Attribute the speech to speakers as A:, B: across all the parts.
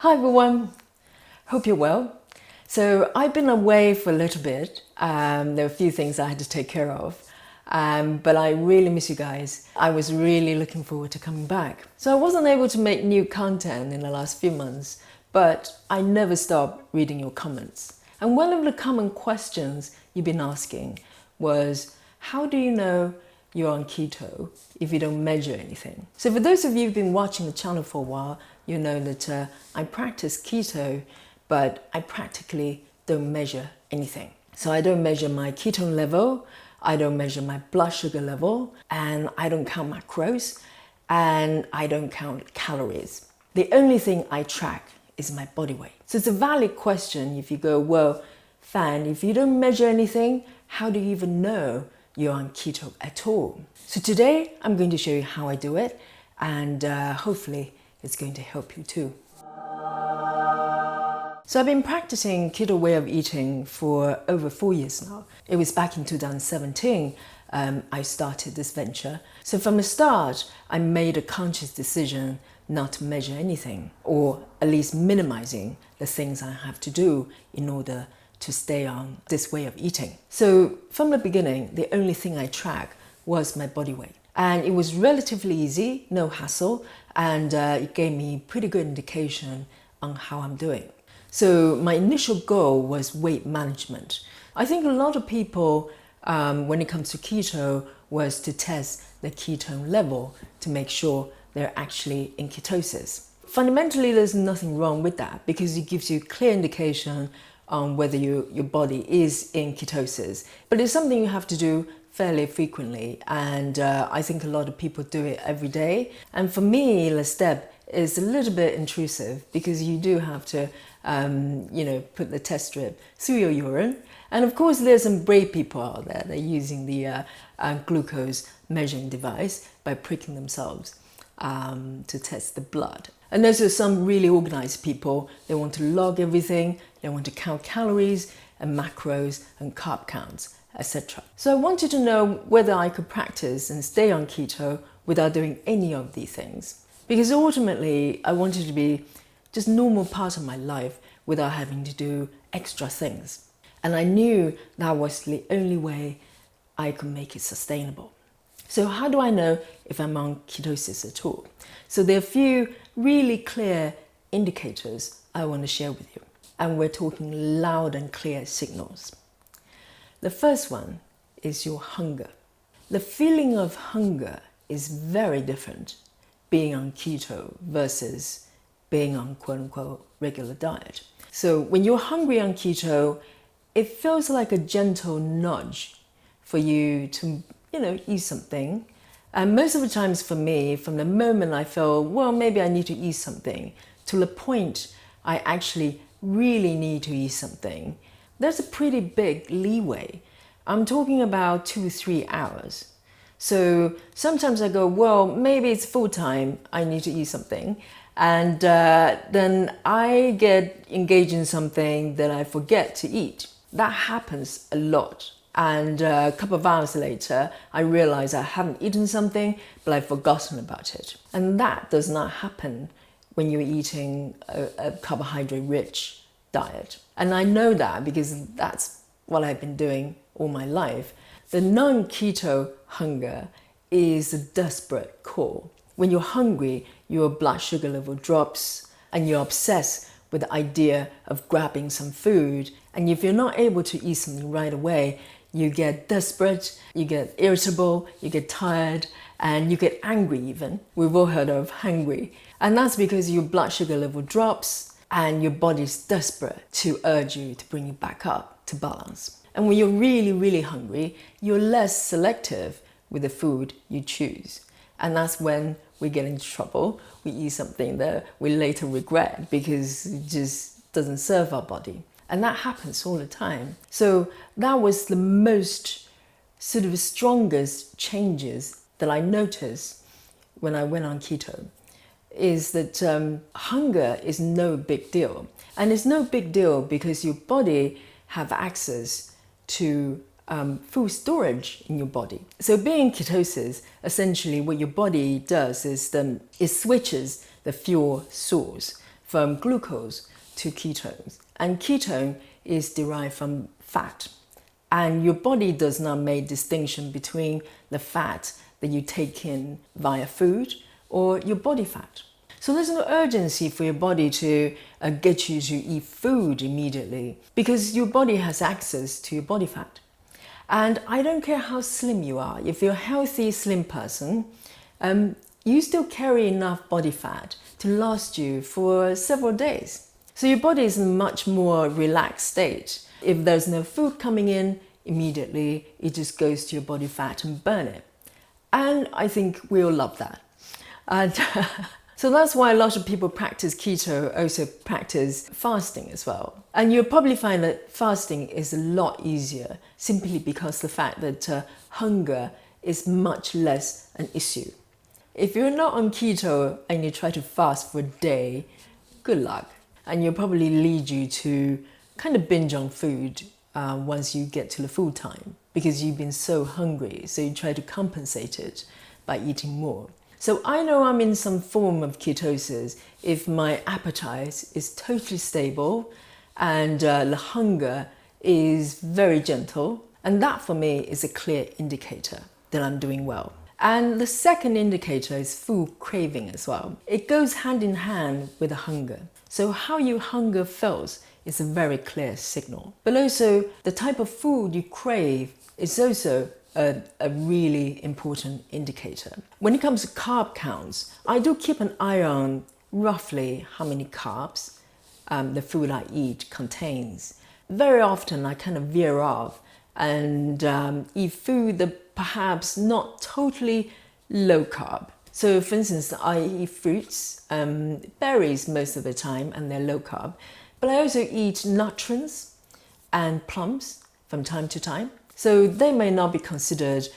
A: Hi everyone, hope you're well. So I've been away for a little bit. There were a few things I had to take care of, but I really miss you guys. I was really looking forward to coming back. So I wasn't able to make new content in the last few months, but I never stopped reading your comments. And one of the common questions you've been asking was, how do you know you're on keto if you don't measure anything? So for those of you who've been watching the channel for a while, you know that I practice keto, but I practically don't measure anything. So I don't measure my ketone level, I don't measure my blood sugar level, and I don't count macros, and I don't count calories. The only thing I track is my body weight. So it's a valid question if you go, well, Fan, if you don't measure anything, how do you even know you're on keto at all? So today I'm going to show you how I do it, and hopefully it's going to help you too. So I've been practicing keto way of eating for over 4 years now. It was back in 2017 I started this venture. So from the start, I made a conscious decision not to measure anything, or at least minimizing the things I have to do in order to stay on this way of eating. So from the beginning, the only thing I tracked was my body weight. And it was relatively easy, no hassle, and it gave me pretty good indication on how I'm doing. So my initial goal was weight management. I think a lot of people, when it comes to keto, was to test the ketone level to make sure they're actually in ketosis. Fundamentally, there's nothing wrong with that because it gives you clear indication on whether your body is in ketosis. But it's something you have to do fairly frequently, and I think a lot of people do it every day. And for me, the step is a little bit intrusive because you do have to put the test strip through your urine. And of course, there's some brave people out there that are using the glucose measuring device by pricking themselves to test the blood. And those are some really organized people. They want to log everything, they want to count calories and macros and carb counts, etc. So I wanted to know whether I could practice and stay on keto without doing any of these things. Because ultimately, I wanted to be just normal part of my life without having to do extra things. And I knew that was the only way I could make it sustainable. So how do I know if I'm on ketosis at all? So there are a few really clear indicators I want to share with you. And we're talking loud and clear signals. The first one is your hunger. The feeling of hunger is very different being on keto versus being on quote-unquote regular diet. So when you're hungry on keto, it feels like a gentle nudge for you to eat something. And most of the times for me, from the moment I feel, well, maybe I need to eat something, to the point I actually really need to eat something, there's a pretty big leeway. I'm talking about 2 to 3 hours. So sometimes I go, well, maybe it's full time, I need to eat something. And then I get engaged in something that I forget to eat. That happens a lot. And a couple of hours later, I realize I haven't eaten something, but I've forgotten about it. And that does not happen when you're eating a carbohydrate-rich diet. And I know that because that's what I've been doing all my life. The non-keto hunger is a desperate call. When you're hungry, your blood sugar level drops and you're obsessed with the idea of grabbing some food. And if you're not able to eat something right away, you get desperate, you get irritable, you get tired, and you get angry even. We've all heard of hangry. And that's because your blood sugar level drops and your body's desperate to urge you to bring it back up to balance. And when you're really, really hungry, you're less selective with the food you choose. And that's when we get into trouble. We eat something that we later regret because it just doesn't serve our body. And that happens all the time. So that was the most sort of strongest changes that I noticed when I went on keto, is that hunger is no big deal. And it's no big deal because your body have access to food storage in your body. So being in ketosis, essentially what your body does is it switches the fuel source from glucose to ketones. And ketone is derived from fat. And your body does not make distinction between the fat that you take in via food or your body fat. So there's no urgency for your body to get you to eat food immediately because your body has access to your body fat. And I don't care how slim you are, if you're a healthy, slim person, you still carry enough body fat to last you for several days. So your body is in a much more relaxed state. If there's no food coming in immediately, it just goes to your body fat and burn it. And I think we all love that. And so that's why a lot of people practice keto, also practice fasting as well. And you'll probably find that fasting is a lot easier simply because the fact that hunger is much less an issue. If you're not on keto and you try to fast for a day, good luck. And you'll probably lead you to kind of binge on food once you get to the full time because you've been so hungry. So you try to compensate it by eating more. So I know I'm in some form of ketosis if my appetite is totally stable and the hunger is very gentle. And that for me is a clear indicator that I'm doing well. And the second indicator is food craving as well. It goes hand in hand with the hunger. So how your hunger feels is a very clear signal. But also the type of food you crave is also a really important indicator. When it comes to carb counts, I do keep an eye on roughly how many carbs the food I eat contains. Very often I kind of veer off and eat food that perhaps not totally low carb. So for instance, I eat fruits, berries most of the time, and they're low carb. But I also eat nutrients and plums from time to time. So they may not be considered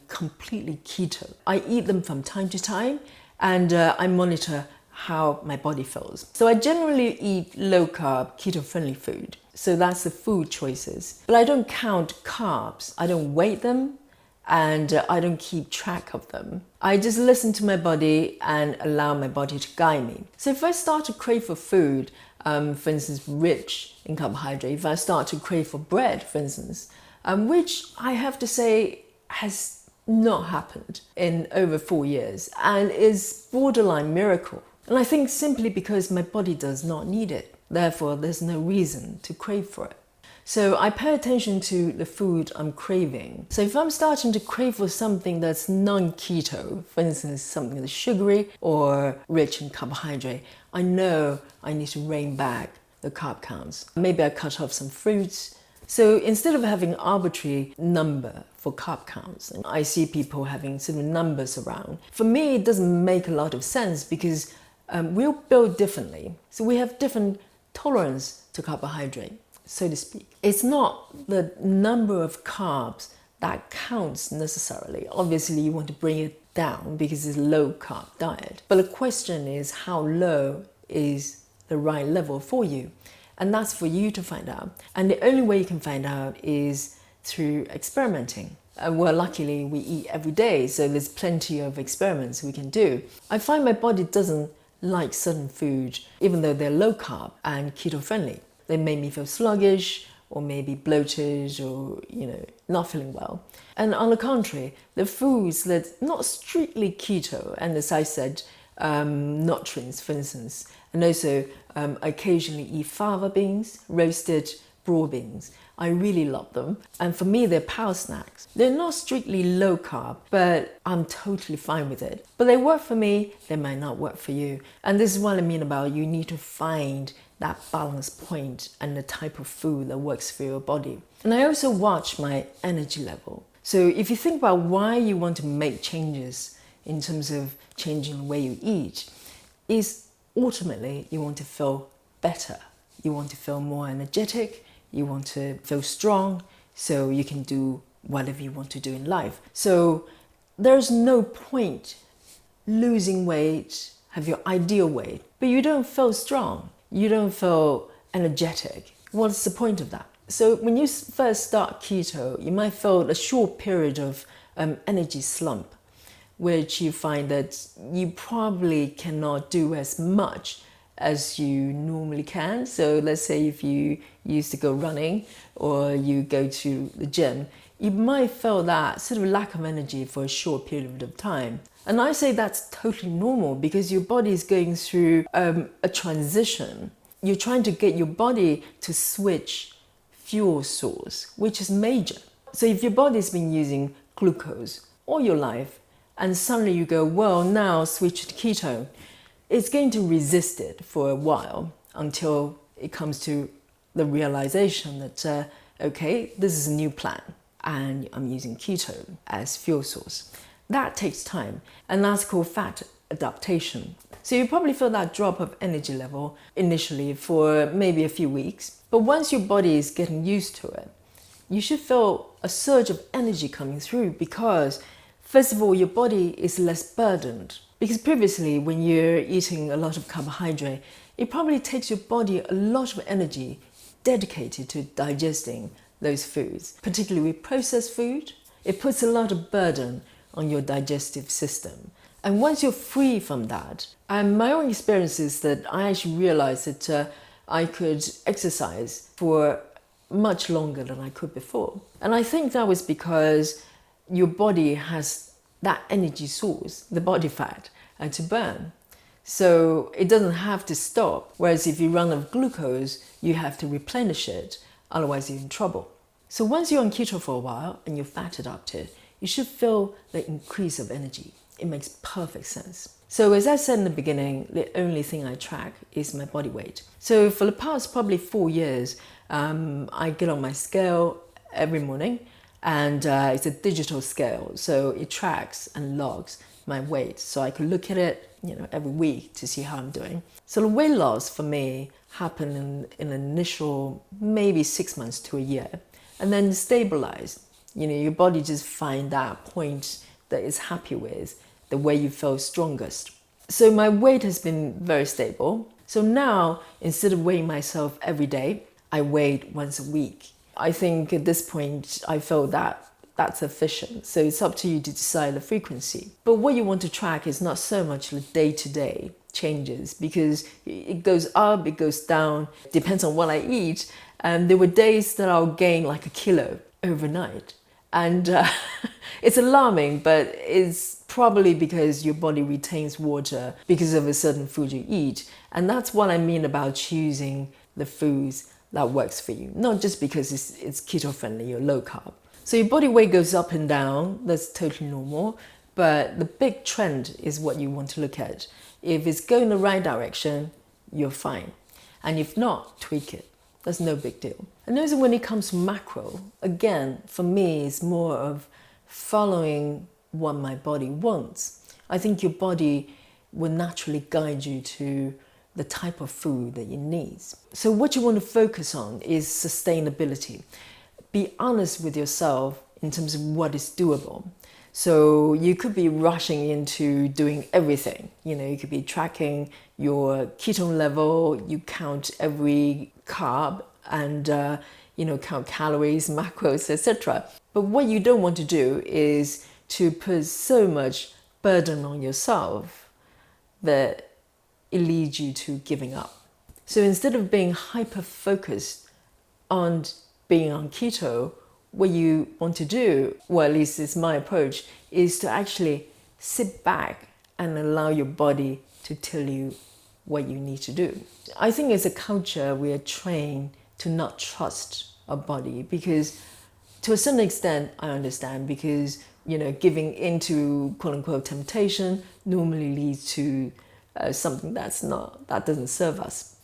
A: completely keto. I eat them from time to time and I monitor how my body feels. So I generally eat low carb, keto friendly food. So that's the food choices. But I don't count carbs. I don't weigh them and I don't keep track of them. I just listen to my body and allow my body to guide me. So if I start to crave for food, for instance, rich in carbohydrate, if I start to crave for bread, for instance, which I have to say has not happened in over 4 years and is borderline miracle. And I think simply because my body does not need it. Therefore, there's no reason to crave for it. So I pay attention to the food I'm craving. So if I'm starting to crave for something that's non-keto, for instance, something that's sugary or rich in carbohydrate, I know I need to rein back the carb counts. Maybe I cut off some fruits. So instead of having an arbitrary number for carb counts, and I see people having sort of numbers around, for me it doesn't make a lot of sense because we're built differently. So we have different tolerance to carbohydrate, so to speak. It's not the number of carbs that counts necessarily. Obviously you want to bring it down because it's a low carb diet. But the question is how low is the right level for you? And that's for you to find out. And the only way you can find out is through experimenting. Well, luckily we eat every day, so there's plenty of experiments we can do. I find my body doesn't like certain food, even though they're low carb and keto friendly. They make me feel sluggish or maybe bloated or, not feeling well. And on the contrary, the foods that not strictly keto, and as I said, nutrients, for instance, and also occasionally eat fava beans, roasted broad beans. I really love them. And for me, they're power snacks. They're not strictly low carb, but I'm totally fine with it. But they work for me, they might not work for you. And this is what I mean about you need to find that balance point and the type of food that works for your body. And I also watch my energy level. So if you think about why you want to make changes in terms of changing the way you eat, is ultimately you want to feel better. You want to feel more energetic. You want to feel strong so you can do whatever you want to do in life. So there's no point losing weight, have your ideal weight, but you don't feel strong. You don't feel energetic. What's the point of that? So when you first start keto, you might feel a short period of energy slump, which you find that you probably cannot do as much as you normally can. So let's say if you used to go running or you go to the gym, you might feel that sort of lack of energy for a short period of time. And I say that's totally normal because your body is going through a transition. You're trying to get your body to switch fuel source, which is major. So if your body's been using glucose all your life and suddenly you go, well, now switch to keto, it's going to resist it for a while until it comes to the realization that, okay, this is a new plan and I'm using keto as fuel source. That takes time, and that's called fat adaptation. So you probably feel that drop of energy level initially for maybe a few weeks, but once your body is getting used to it, you should feel a surge of energy coming through because, first of all, your body is less burdened. Because previously, when you're eating a lot of carbohydrate, it probably takes your body a lot of energy dedicated to digesting those foods. Particularly with processed food, it puts a lot of burden on your digestive system. And once you're free from that, my own experience is that I actually realized that I could exercise for much longer than I could before. And I think that was because your body has that energy source, the body fat, to burn. So it doesn't have to stop. Whereas if you run out of glucose, you have to replenish it, otherwise you're in trouble. So once you're on keto for a while and you're fat adapted, you should feel the increase of energy. It makes perfect sense. So as I said in the beginning, the only thing I track is my body weight. So for the past probably 4 years, I get on my scale every morning, and it's a digital scale. So it tracks and logs my weight. So I could look at it, every week to see how I'm doing. So the weight loss for me happened in an initial maybe 6 months to a year, and then stabilize. Your body just find that point that it's happy with, the way you feel strongest. So my weight has been very stable. So now, instead of weighing myself every day, I weigh once a week. I think at this point, I feel that that's efficient. So it's up to you to decide the frequency. But what you want to track is not so much the day-to-day changes, because it goes up, it goes down, depends on what I eat. There were days that I'll gain like a kilo overnight. And it's alarming, but it's probably because your body retains water because of a certain food you eat. And that's what I mean about choosing the foods that works for you, not just because it's keto friendly or low carb. So your body weight goes up and down, that's totally normal, but the big trend is what you want to look at. If it's going the right direction, you're fine. And if not, tweak it. That's no big deal. And also when it comes to macro, again, for me, it's more of following what my body wants. I think your body will naturally guide you to the type of food that you need. So what you want to focus on is sustainability. Be honest with yourself in terms of what is doable. So you could be rushing into doing everything. You could be tracking your ketone level, you count every carb and count calories, macros, etc. But what you don't want to do is to put so much burden on yourself that it leads you to giving up. So instead of being hyper-focused on being on keto, what you want to do, well, at least it's my approach, is to actually sit back and allow your body to tell you what you need to do. I think as a culture, we are trained to not trust our body because to a certain extent, I understand, because, giving into quote unquote temptation normally leads to something that doesn't serve us.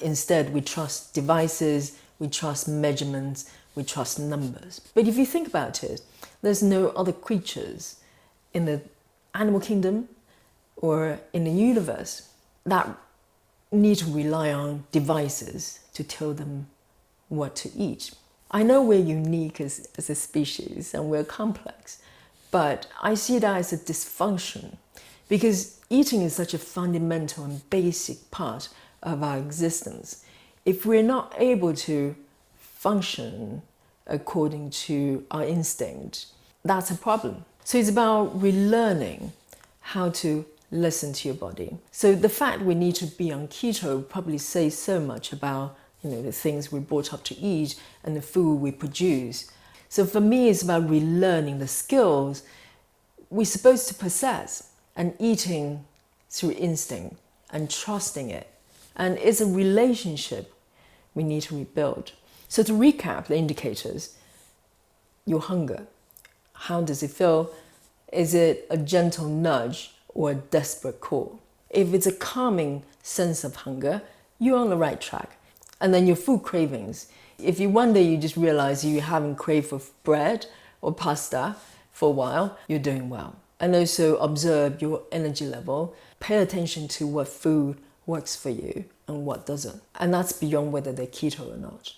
A: Instead, we trust devices, we trust measurements, we trust numbers. But if you think about it, there's no other creatures in the animal kingdom or in the universe that need to rely on devices to tell them what to eat. I know we're unique as a species and we're complex, but I see that as a dysfunction because eating is such a fundamental and basic part of our existence. If we're not able to function according to our instinct, that's a problem. So it's about relearning how to listen to your body. So the fact we need to be on keto probably says so much about, the things we're brought up to eat and the food we produce. So for me, it's about relearning the skills we're supposed to possess and eating through instinct and trusting it. And it's a relationship we need to rebuild. So to recap the indicators, your hunger. How does it feel? Is it a gentle nudge or a desperate call? If it's a calming sense of hunger, you're on the right track. And then your food cravings. If you one day you just realize you haven't craved for bread or pasta for a while, you're doing well. And also observe your energy level. Pay attention to what food works for you and what doesn't. And that's beyond whether they're keto or not.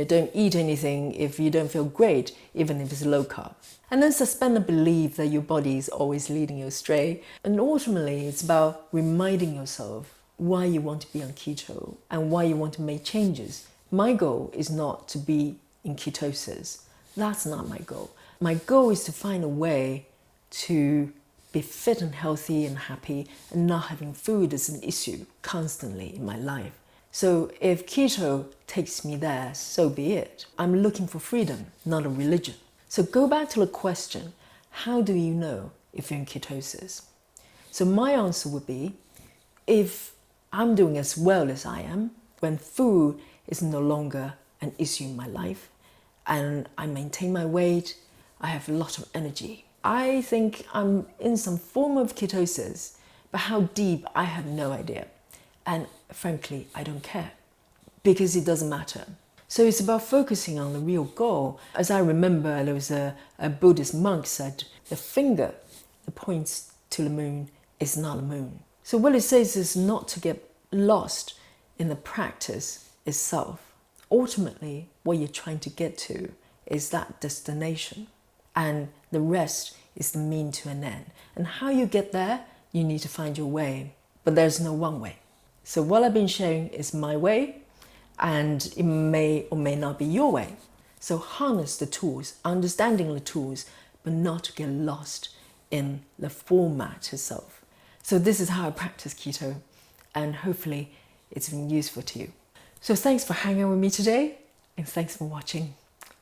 A: Don't eat anything if you don't feel great, even if it's low carb. And then suspend the belief that your body is always leading you astray. And ultimately, it's about reminding yourself why you want to be on keto and why you want to make changes. My goal is not to be in ketosis. That's not my goal. My goal is to find a way to be fit and healthy and happy and not having food as an issue constantly in my life. So if keto takes me there, so be it. I'm looking for freedom, not a religion. So go back to the question, how do you know if you're in ketosis? So my answer would be, if I'm doing as well as I am, when food is no longer an issue in my life, and I maintain my weight, I have a lot of energy. I think I'm in some form of ketosis, but how deep, I have no idea. And frankly, I don't care, because it doesn't matter. So it's about focusing on the real goal. As I remember, there was a Buddhist monk said, the finger that points to the moon is not a moon. So what it says is not to get lost in the practice itself. Ultimately, what you're trying to get to is that destination. And the rest is the mean to an end. And how you get there, you need to find your way. But there's no one way. So what I've been sharing is my way, and it may or may not be your way. So harness the tools, understanding the tools, but not to get lost in the format itself. So this is how I practice keto, and hopefully it's been useful to you. So thanks for hanging out with me today, and thanks for watching.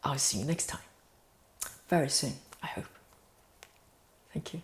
A: I'll see you next time. Very soon, I hope. Thank you.